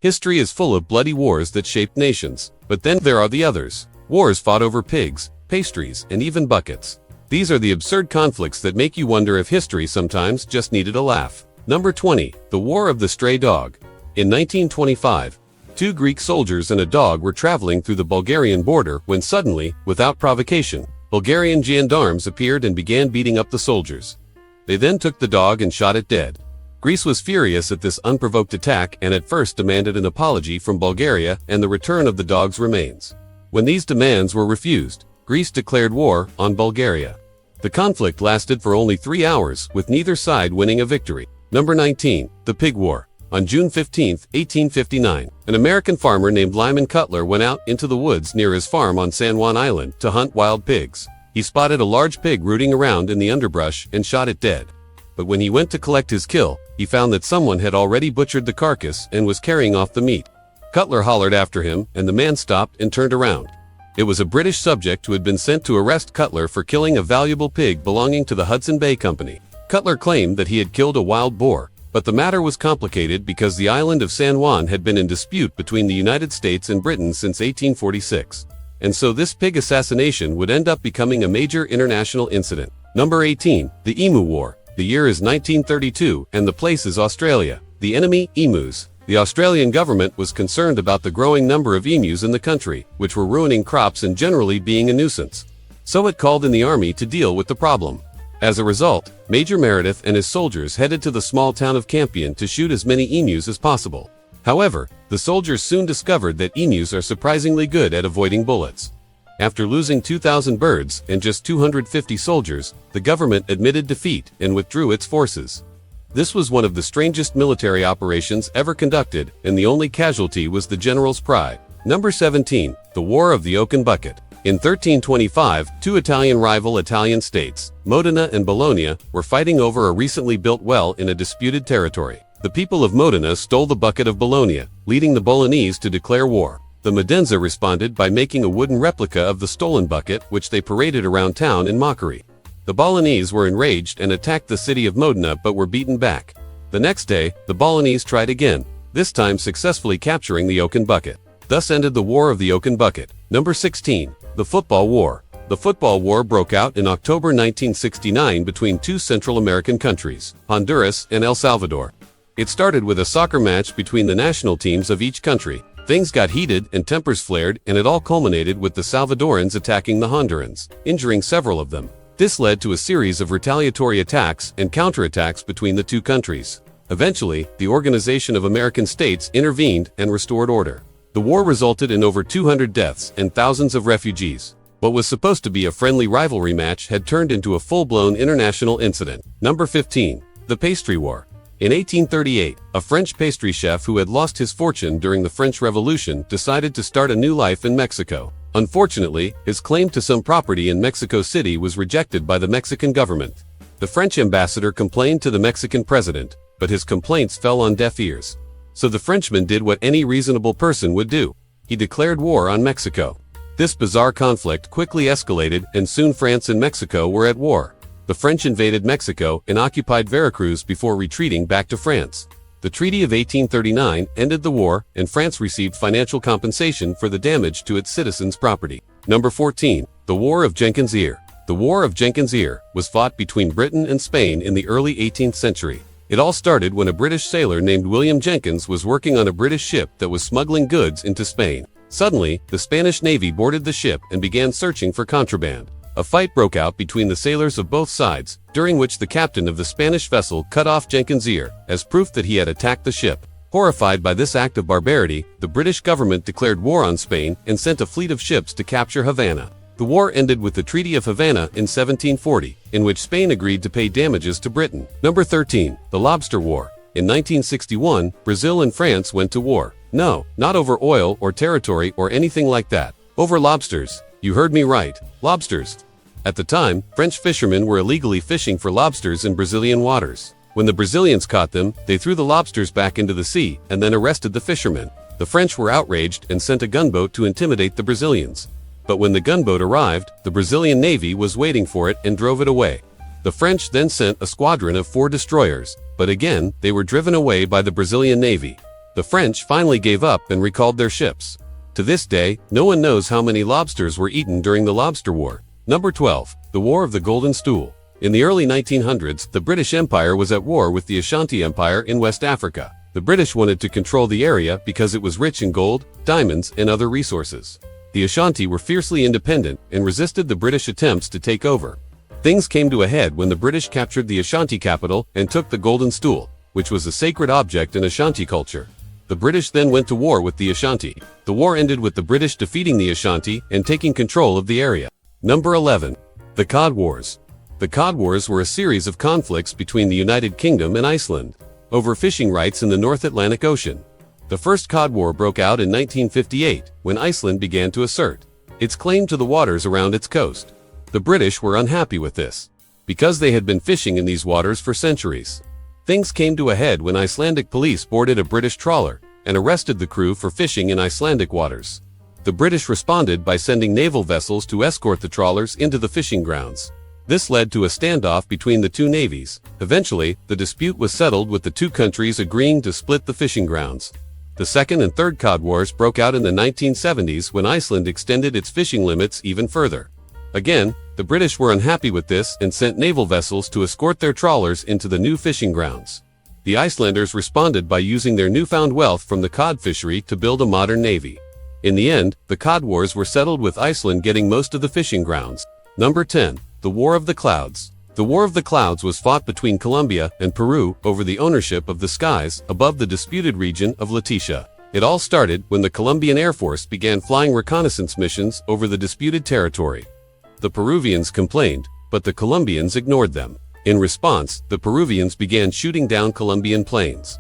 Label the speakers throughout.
Speaker 1: History is full of bloody wars that shaped nations. But then there are the others. Wars fought over pigs, pastries, and even buckets. These are the absurd conflicts that make you wonder if history sometimes just needed a laugh. Number 20. The War of the Stray Dog. In 1925, 2 Greek soldiers and a dog were traveling through the Bulgarian border when suddenly, without provocation, Bulgarian gendarmes appeared and began beating up the soldiers. They then took the dog and shot it dead. Greece was furious at this unprovoked attack and at first demanded an apology from Bulgaria and the return of the dog's remains. When these demands were refused, Greece declared war on Bulgaria. The conflict lasted for only 3 hours, with neither side winning a victory. Number 19. The Pig War. On June 15, 1859, an American farmer named Lyman Cutler went out into the woods near his farm on San Juan Island to hunt wild pigs. He spotted a large pig rooting around in the underbrush and shot it dead. But when he went to collect his kill, he found that someone had already butchered the carcass and was carrying off the meat. Cutler hollered after him, and the man stopped and turned around. It was a British subject who had been sent to arrest Cutler for killing a valuable pig belonging to the Hudson Bay Company. Cutler claimed that he had killed a wild boar, but the matter was complicated because the island of San Juan had been in dispute between the United States and Britain since 1846. And so this pig assassination would end up becoming a major international incident. Number 18. The Emu War. The year is 1932 and the place is Australia. The enemy, emus. The Australian government was concerned about the growing number of emus in the country, which were ruining crops and generally being a nuisance. So it called in the army to deal with the problem. As a result, Major Meredith and his soldiers headed to the small town of Campion to shoot as many emus as possible. However, the soldiers soon discovered that emus are surprisingly good at avoiding bullets. After losing 2,000 birds and just 250 soldiers, the government admitted defeat and withdrew its forces. This was one of the strangest military operations ever conducted, and the only casualty was the general's pride. Number 17. The War of the Oaken Bucket. In 1325, 2 Italian rival Italian states, Modena and Bologna, were fighting over a recently built well in a disputed territory. The people of Modena stole the bucket of Bologna, leading the Bolognese to declare war. The Modenza responded by making a wooden replica of the stolen bucket, which they paraded around town in mockery. The Bolognese were enraged and attacked the city of Modena but were beaten back. The next day, the Bolognese tried again, this time successfully capturing the oaken bucket. Thus ended the War of the Oaken Bucket. Number 16. The Football War. The Football War broke out in October 1969 between 2 Central American countries, Honduras and El Salvador. It started with a soccer match between the national teams of each country. Things got heated and tempers flared, and it all culminated with the Salvadorans attacking the Hondurans, injuring several of them. This led to a series of retaliatory attacks and counterattacks between the 2 countries. Eventually, the Organization of American States intervened and restored order. The war resulted in over 200 deaths and thousands of refugees. What was supposed to be a friendly rivalry match had turned into a full-blown international incident. Number 15. The Pastry War. In 1838, a French pastry chef who had lost his fortune during the French Revolution decided to start a new life in Mexico. Unfortunately, his claim to some property in Mexico City was rejected by the Mexican government. The French ambassador complained to the Mexican president, but his complaints fell on deaf ears. So the Frenchman did what any reasonable person would do. He declared war on Mexico. This bizarre conflict quickly escalated, and soon France and Mexico were at war. The French invaded Mexico and occupied Veracruz before retreating back to France. The Treaty of 1839 ended the war, and France received financial compensation for the damage to its citizens' property. Number 14. The War of Jenkins' Ear. The War of Jenkins' Ear was fought between Britain and Spain in the early 18th century. It all started when a British sailor named William Jenkins was working on a British ship that was smuggling goods into Spain. Suddenly, the Spanish Navy boarded the ship and began searching for contraband. A fight broke out between the sailors of both sides, during which the captain of the Spanish vessel cut off Jenkins' ear, as proof that he had attacked the ship. Horrified by this act of barbarity, the British government declared war on Spain and sent a fleet of ships to capture Havana. The war ended with the Treaty of Havana in 1740, in which Spain agreed to pay damages to Britain. Number 13. The Lobster War. In 1961, Brazil and France went to war. No, not over oil or territory or anything like that. Over lobsters. You heard me right. Lobsters. At the time, French fishermen were illegally fishing for lobsters in Brazilian waters. When the Brazilians caught them, they threw the lobsters back into the sea and then arrested the fishermen. The French were outraged and sent a gunboat to intimidate the Brazilians. But when the gunboat arrived, the Brazilian Navy was waiting for it and drove it away. The French then sent a squadron of 4 destroyers, but again, they were driven away by the Brazilian Navy. The French finally gave up and recalled their ships. To this day, no one knows how many lobsters were eaten during the Lobster War. Number 12. The War of the Golden Stool. In the early 1900s, the British Empire was at war with the Ashanti Empire in West Africa. The British wanted to control the area because it was rich in gold, diamonds, and other resources. The Ashanti were fiercely independent and resisted the British attempts to take over. Things came to a head when the British captured the Ashanti capital and took the Golden Stool, which was a sacred object in Ashanti culture. The British then went to war with the Ashanti. The war ended with the British defeating the Ashanti and taking control of the area. Number 11. The Cod Wars. The Cod Wars were a series of conflicts between the United Kingdom and Iceland over fishing rights in the North Atlantic Ocean. The first Cod War broke out in 1958 when Iceland began to assert its claim to the waters around its coast. The British were unhappy with this because they had been fishing in these waters for centuries. Things came to a head when Icelandic police boarded a British trawler and arrested the crew for fishing in Icelandic waters. The British responded by sending naval vessels to escort the trawlers into the fishing grounds. This led to a standoff between the two navies. Eventually, the dispute was settled with the two countries agreeing to split the fishing grounds. The Second and Third Cod Wars broke out in the 1970s when Iceland extended its fishing limits even further. Again, the British were unhappy with this and sent naval vessels to escort their trawlers into the new fishing grounds. The Icelanders responded by using their newfound wealth from the cod fishery to build a modern navy. In the end, the Cod Wars were settled with Iceland getting most of the fishing grounds. Number 10. The War of the Clouds. The War of the Clouds was fought between Colombia and Peru over the ownership of the skies above the disputed region of Leticia. It all started when the Colombian Air Force began flying reconnaissance missions over the disputed territory. The Peruvians complained, but the Colombians ignored them. In response, the Peruvians began shooting down Colombian planes.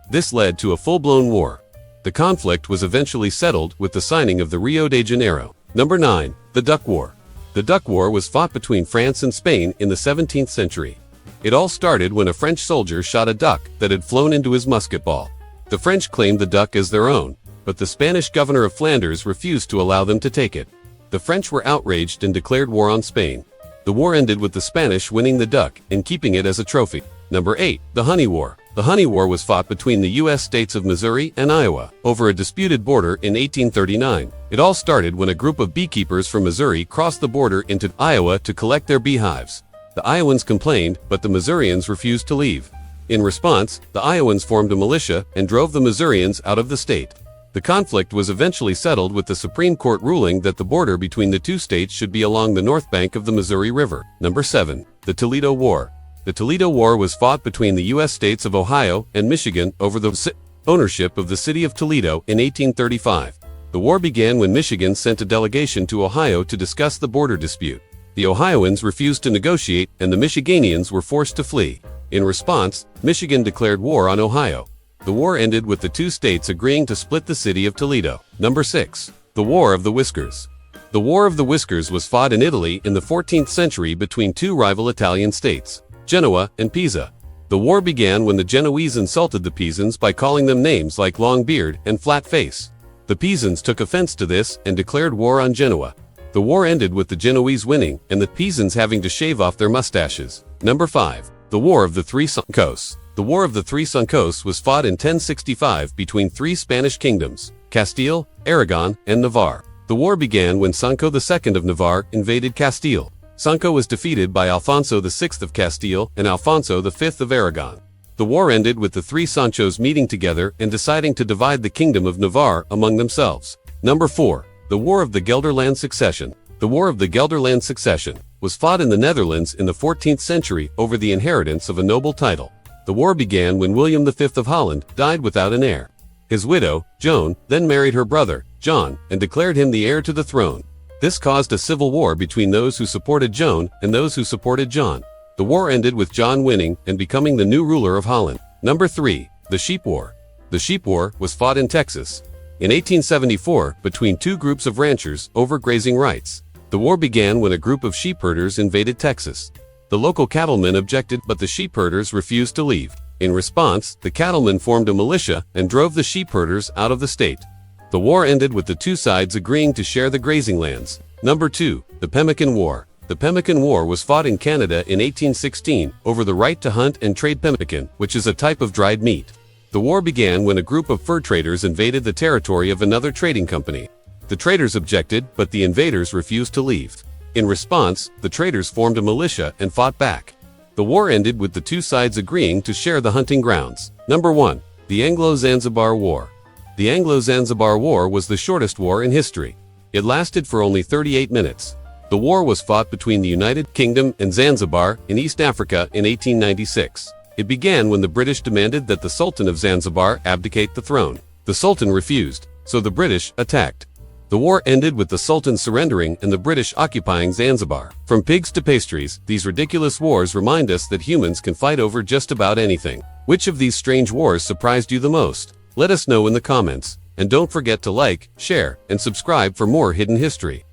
Speaker 1: This led to a full-blown war. The conflict was eventually settled with the signing of the Rio de Janeiro. Number 9. The Duck War. The Duck War was fought between France and Spain in the 17th century. It all started when a French soldier shot a duck that had flown into his musket ball. The French claimed the duck as their own, but the Spanish governor of Flanders refused to allow them to take it. The French were outraged and declared war on Spain. The war ended with the Spanish winning the duck and keeping it as a trophy. Number 8. The Honey War. The Honey War was fought between the U.S. states of Missouri and Iowa over a disputed border in 1839. It all started when a group of beekeepers from Missouri crossed the border into Iowa to collect their beehives. The Iowans complained, but the Missourians refused to leave. In response, the Iowans formed a militia and drove the Missourians out of the state. The conflict was eventually settled with the Supreme Court ruling that the border between the two states should be along the north bank of the Missouri River. Number 7. The Toledo War. The Toledo War was fought between the U.S. states of Ohio and Michigan over the ownership of the city of Toledo in 1835. The war began when Michigan sent a delegation to Ohio to discuss the border dispute. The Ohioans refused to negotiate and the Michiganians were forced to flee. In response, Michigan declared war on Ohio. The war ended with the two states agreeing to split the city of Toledo. Number 6. The War of the Whiskers. The War of the Whiskers was fought in Italy in the 14th century between two rival Italian states, Genoa and Pisa. The war began when the Genoese insulted the Pisans by calling them names like Long Beard and Flat Face. The Pisans took offense to this and declared war on Genoa. The war ended with the Genoese winning and the Pisans having to shave off their mustaches. Number 5. The War of the Three Suncoasts. The War of the Three Suncoasts was fought in 1065 between three Spanish kingdoms, Castile, Aragon, and Navarre. The war began when Sancho II of Navarre invaded Castile. Sancho was defeated by Alfonso VI of Castile and Alfonso V of Aragon. The war ended with the three Sanchos meeting together and deciding to divide the kingdom of Navarre among themselves. Number 4. The War of the Gelderland Succession. The War of the Gelderland Succession was fought in the Netherlands in the 14th century over the inheritance of a noble title. The war began when William V of Holland died without an heir. His widow, Joan, then married her brother, John, and declared him the heir to the throne. This caused a civil war between those who supported Joan and those who supported John. The war ended with John winning and becoming the new ruler of Holland. Number 3. The Sheep War. The Sheep War was fought in Texas in 1874 between two groups of ranchers over grazing rights. The war began when a group of sheep herders invaded Texas. The local cattlemen objected, but the sheep herders refused to leave. In response, the cattlemen formed a militia and drove the sheep herders out of the state. The war ended with the two sides agreeing to share the grazing lands. Number 2. The Pemmican War. The Pemmican War was fought in Canada in 1816 over the right to hunt and trade pemmican, which is a type of dried meat. The war began when a group of fur traders invaded the territory of another trading company. The traders objected, but the invaders refused to leave. In response, the traders formed a militia and fought back. The war ended with the two sides agreeing to share the hunting grounds. Number 1. The Anglo-Zanzibar War. The Anglo-Zanzibar War was the shortest war in history. It lasted for only 38 minutes. The war was fought between the United Kingdom and Zanzibar in East Africa in 1896. It began when the British demanded that the Sultan of Zanzibar abdicate the throne. The Sultan refused, so the British attacked. The war ended with the Sultan surrendering and the British occupying Zanzibar. From pigs to pastries, these ridiculous wars remind us that humans can fight over just about anything. Which of these strange wars surprised you the most? Let us know in the comments. And don't forget to like, share, and subscribe for more hidden history.